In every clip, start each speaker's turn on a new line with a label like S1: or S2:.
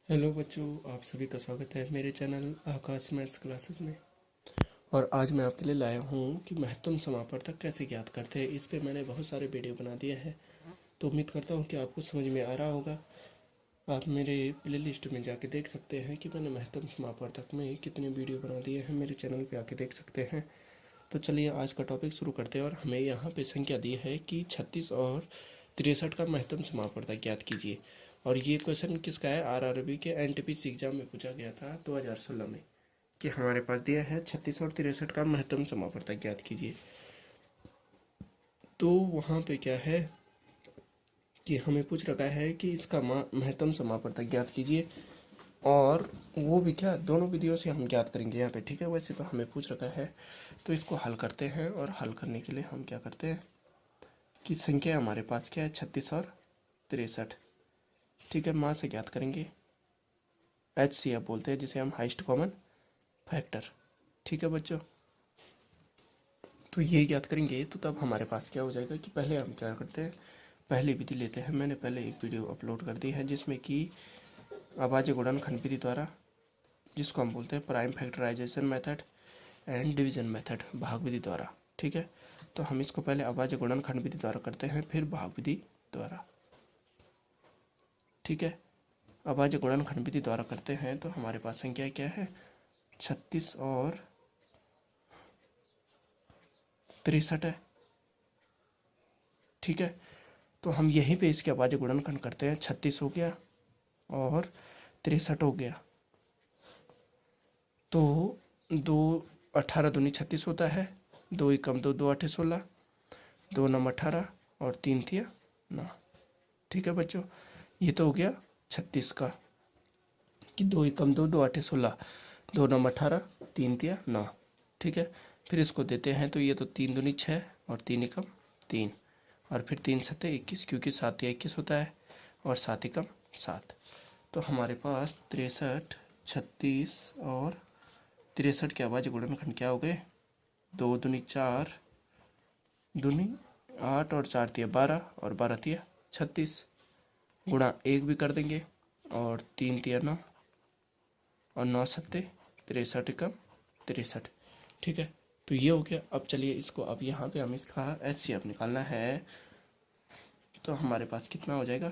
S1: Hello बच्चों, आप सभी का स्वागत है मेरे चैनल आकाश मैथ्स क्लासेस में। और आज मैं आपके लिए लाया हूँ कि महत्तम समापवर्तक कैसे ज्ञात करते हैं। इस पे मैंने बहुत सारे वीडियो बना दिए हैं, तो उम्मीद करता हूँ कि आपको समझ में आ रहा होगा। आप मेरे प्ले लिस्ट में जाके देख सकते हैं कि मैंने महत्तम समापवर्तक में कितने वीडियो बना दिए हैं, मेरे चैनल पर आके देख सकते हैं। तो चलिए आज का टॉपिक शुरू करते हैं। और हमें यहाँ पे संख्या दी है कि 36 और 63 का महत्तम समापवर्तक ज्ञात कीजिए। और ये क्वेश्चन किसका है? आरआरबी के एनटीपीसी एग्जाम में पूछा गया था 2016 में, कि हमारे पास दिया है 36 और 63 का महत्तम समापवर्तक ज्ञात कीजिए। तो वहाँ पे क्या है कि हमें पूछ रखा है कि इसका महत्तम समापवर्तक ज्ञात कीजिए। और वो भी क्या, दोनों विधियों से हम ज्ञात करेंगे यहाँ पे, ठीक है। वैसे तो हमें पूछ रखा है, तो इसको हल करते हैं। और हल करने के लिए हम क्या करते हैं कि संख्या हमारे पास क्या है, 36 और 63, ठीक है। माँ से ज्ञात करेंगे, HCF बोलते हैं जिसे हम हाइस्ट कॉमन फैक्टर, ठीक है बच्चों। तो ये ज्ञात करेंगे तो तब हमारे पास क्या हो जाएगा कि पहले हम क्या करते हैं, पहली विधि लेते हैं। मैंने पहले एक वीडियो अपलोड कर दी है जिसमें कि अभाज्य गुणनखंड विधि द्वारा, जिसको हम बोलते हैं prime factorization method and division method, भाग विधि द्वारा, ठीक है। तो हम इसको पहले अभाज्य गुणनखंड विधि द्वारा करते हैं, फिर भाग विधि द्वारा, ठीक है। अभाज्य गुणनखंड विधि द्वारा करते हैं तो हमारे पास संख्या क्या है, 36 और 63 है, ठीक है। तो हम यहीं पे इसके अभाज्य गुणनखंड करते हैं। 36 हो गया और 63 हो गया, तो 2 18 दूनी 36 होता है, 2 एकम 2, 2 8 16, 2 9 18 और 3 तिया 9, ठीक है बच्चों। ये तो हो गया 36 का, कि 2 एकम 2, 2 8 16, 2 9 18, 3 तिया 9, ठीक है। फिर इसको देते हैं तो ये तो 3 दूनी 6 और 3 एकम 3, और फिर 3 सत्ते 21, क्योंकि 7 या 21 होता है, और 7 एकम 7। तो हमारे पास 63, 36 और 63 के अभाज्य गुणनखंड क्या हो गए, 2 दूनी 4 दूनी 8 और 4 तिया 12 और 12 तिया 36, गुणा 1 भी कर देंगे, और 3 तिया 9 और 9 सत्ते 63 एकम 63, ठीक है। तो ये हो गया। अब चलिए इसको, अब यहाँ पे हम इसका HCF निकालना है। तो हमारे पास कितना हो जाएगा,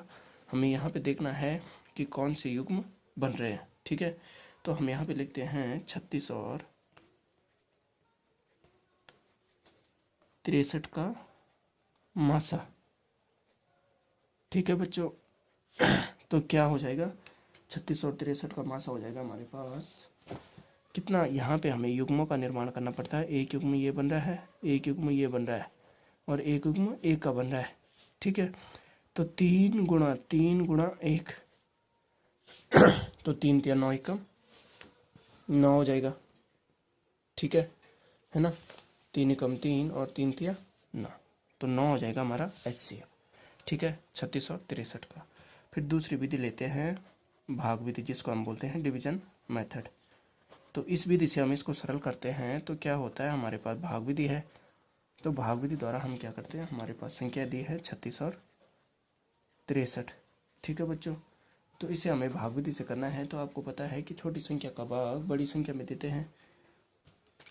S1: हमें यहाँ पे देखना है कि कौन से युग्म बन रहे हैं, ठीक है। तो हम यहाँ पे लिखते हैं 36 और 63 का मासा, ठीक है बच्चों। तो क्या हो जाएगा, 36 और 63 का मासा हो जाएगा हमारे पास कितना। यहाँ पे हमें युग्मों का निर्माण करना पड़ता है। एक युग्म ये बन रहा है, एक युग्म ये बन रहा है, और एक युग्म एक का बन रहा है, ठीक है। तो 3 गुणा 1, तो 3 तिया 9 एकम 9 हो जाएगा, ठीक है ना। 3 एकम 3 और 3 तिया 9, तो 9 हो जाएगा हमारा HCF, ठीक है, 36 और 63 का। फिर दूसरी विधि लेते हैं, भाग विधि, जिसको हम बोलते हैं डिवीजन मेथड। तो इस विधि से हम इसको सरल करते हैं तो क्या होता है, हमारे पास भाग विधि है। तो भाग विधि द्वारा हम क्या करते हैं, हमारे पास संख्या दी है 36 और 63, ठीक है बच्चों। तो इसे हमें भाग विधि से करना है। तो आपको पता है कि छोटी संख्या का भाग बड़ी संख्या में देते हैं।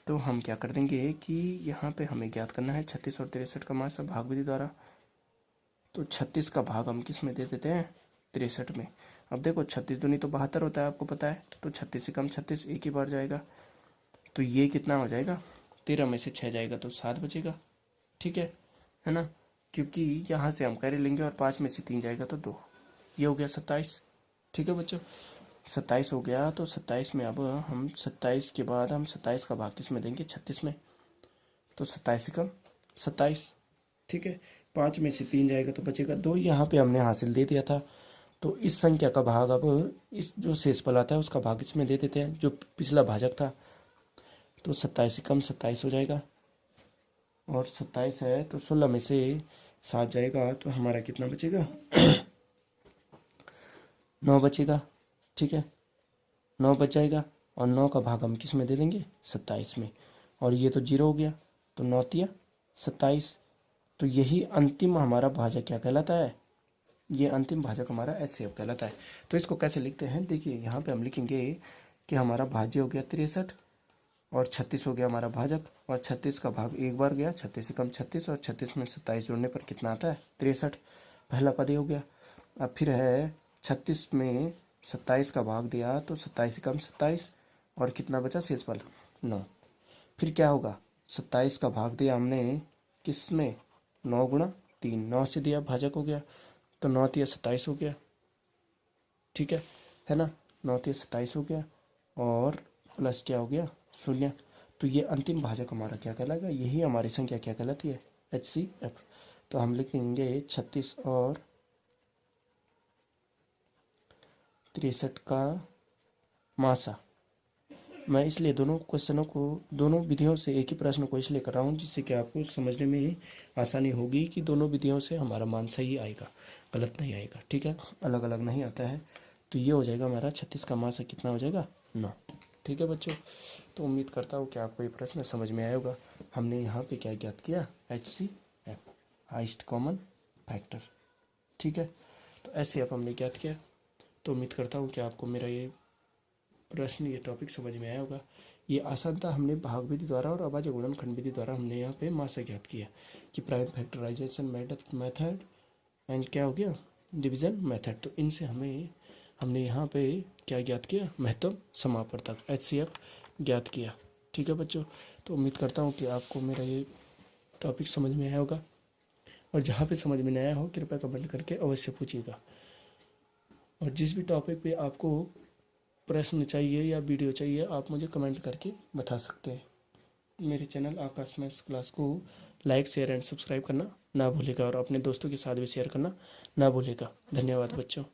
S1: तो हम क्या कर देंगे कि यहाँ पे हमें ज्ञात करना है 36 और 63 का मासा भाग विधि द्वारा। तो 36 का भाग हम किस में दे देते हैं, 63 में। अब देखो 36 दूनी तो 72 होता है, आपको पता है। तो 36 से कम 36 एक ही बार जाएगा, तो ये कितना हो जाएगा, 13 में से 6 जाएगा तो 7 बचेगा, ठीक है ना। क्योंकि यहाँ से हम कैरी लेंगे और 5 में से 3 जाएगा तो 2, ये हो गया 27, ठीक है बच्चों। 27 हो गया। तो 27 में अब हम 27 के बाद हम 27 का भाग किस में देंगे, 36 में। तो 27 से कम 27, ठीक है। 5 में से 3 जाएगा तो बचेगा 2, यहाँ पे हमने हासिल दे दिया था। तो इस संख्या का भाग अब इस जो शेषफल आता है उसका भाग इसमें दे देते हैं, जो पिछला भाजक था। तो 27 से कम 27 हो जाएगा, और 27 है तो 16 में से 7 जाएगा तो हमारा कितना बचेगा 9 बचेगा, ठीक है। 9 बच जाएगा, और 9 का भाग हम किस में दे देंगे, 27 में। और ये तो 0 हो गया, तो 9 तिया 27। तो यही अंतिम हमारा भाजक क्या कहलाता है, ये अंतिम भाजक हमारा HCF कहलाता है। तो इसको कैसे लिखते हैं, देखिए यहाँ पे हम लिखेंगे कि हमारा भाज्य हो गया 63 और 36 हो गया हमारा भाजक, और 36 का भाग एक बार गया, 36 से कम 36, और 36 में 27 जोड़ने पर कितना आता है 63, पहला पद ही हो गया। अब फिर है 36 में 27 का भाग दिया तो 27 से कम 27, और कितना बचा शेष पद 9। फिर क्या होगा, 27 का भाग दिया हमने किस में, 9 गुणा 3, 9 से दिया भाजक हो गया, तो 9 तिया 27 हो गया, ठीक है ना, 9 तिया 27 हो गया, और प्लस क्या हो गया 0। तो ये अंतिम भाजक हमारा क्या कहलाएगा, यही हमारी संख्या क्या कहलाती है HCF। तो हम लिखेंगे 36 और 63 का मासा। मैं इसलिए दोनों क्वेश्चनों को, दोनों विधियों से एक ही प्रश्न को इसलिए कर रहा हूँ जिससे कि आपको समझने में आसानी होगी कि दोनों विधियों से हमारा मान सही आएगा, गलत नहीं आएगा, ठीक है, अलग अलग नहीं आता है। तो ये हो जाएगा हमारा 36 का मासा कितना हो जाएगा 9, ठीक है बच्चों। तो उम्मीद करता हूँ कि आपको ये प्रश्न समझ में आया होगा। हमने यहाँ पे क्या ज्ञात किया, HCF, हाइस्ट कॉमन फैक्टर, ठीक है। तो HCF हमने ज्ञात किया। तो उम्मीद करता हूँ कि आपको मेरा ये प्रश्न, ये टॉपिक समझ में आया होगा। ये आसान था, हमने भाग विधि द्वारा और अभाज्य गुणनखंड विधि द्वारा हमने यहाँ पे मासा ज्ञात किया कि प्राइम फैक्टराइजेशन मेथड एंड क्या हो गया डिवीजन मेथड। तो इनसे हमने यहाँ पे क्या ज्ञात किया, महत्तम समापवर्तक HCF ज्ञात किया, ठीक है बच्चों। तो उम्मीद करता हूँ कि आपको मेरा ये टॉपिक समझ में आया होगा, और जहाँ पे समझ में नहीं आया हो कृपया कमेंट करके अवश्य पूछिएगा। और जिस भी टॉपिक पे आपको प्रश्न चाहिए या वीडियो चाहिए आप मुझे कमेंट करके बता सकते हैं। मेरे चैनल आकाश मैथ्स क्लास को लाइक शेयर एंड सब्सक्राइब करना ना भूलेगा, और अपने दोस्तों के साथ भी शेयर करना ना भूलेगा। धन्यवाद बच्चों।